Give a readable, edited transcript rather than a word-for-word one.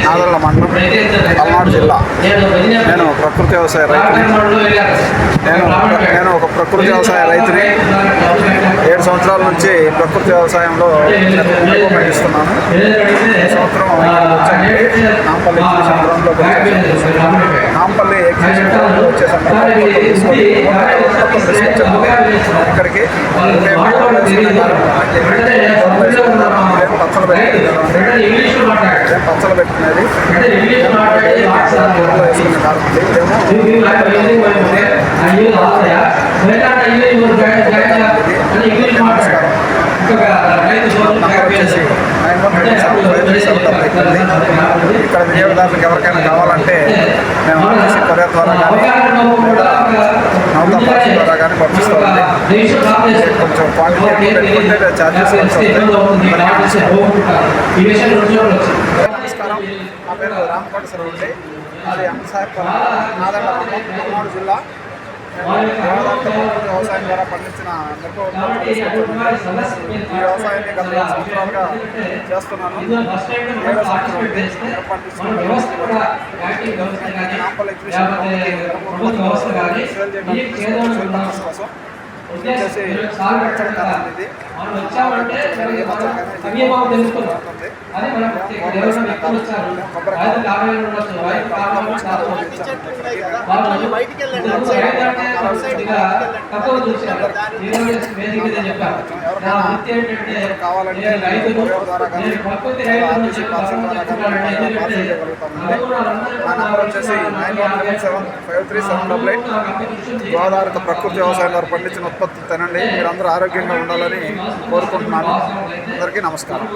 నాదళ్ళ మండలం, పల్నాడు జిల్లా. నేను ప్రకృతి వ్యవసాయ రైతుని. నేను ఒక ప్రకృతి వ్యవసాయ రైతుని. 7 సంవత్సరాల నుంచి ప్రకృతి వ్యవసాయంలో పండిస్తున్నాను. ఈ సంవత్సరం నాంపల్లి ఎగ్జిబిషన్ గ్రౌండ్లోకి నాంపల్లి ఎగ్జిబిషన్ గ్రౌండ్లో ఇక్కడికి పచ్చలు పెట్టుకునేది ఇక్కడ వినియోగదారులకు ఎవరికైనా కావాలంటే మేము కొరియర్ ద్వారా కానీ నౌకా ద్వారా కానీ పంపిస్తామండి. కొంచెం క్వాంటిటీ పెట్టుకుంటే ఛార్జెస్ నమస్కారం. నా పేరు రామకోటేశ్వరరావు అండి. అది అంశాయపల్లి, నాదళ్ళ మండలం, పల్నాడు జిల్లా. వ్యవసాయం ద్వారా పండించిన మిరప ఉత్పత్తులు ఈ వ్యవసాయాన్ని గత 5 సంవత్సరాలుగా చేస్తున్నాను. 7వ సంవత్సరం నాంపల్లి ఎగ్జిబిషన్ సేల్ చేయడానికి కోసం వచ్చేసి ఇది కావాలంటే నా నెంబర్ వచ్చేసి 91775378. గోదావరితో ప్రకృతి వ్యవసాయం ద్వారా పండించిన ఉత్పత్తులు తినండి. మీరందరూ ఆరోగ్యంగా ఉండాలని కోరుకుంటున్నాను. అందరికీ నమస్కారం.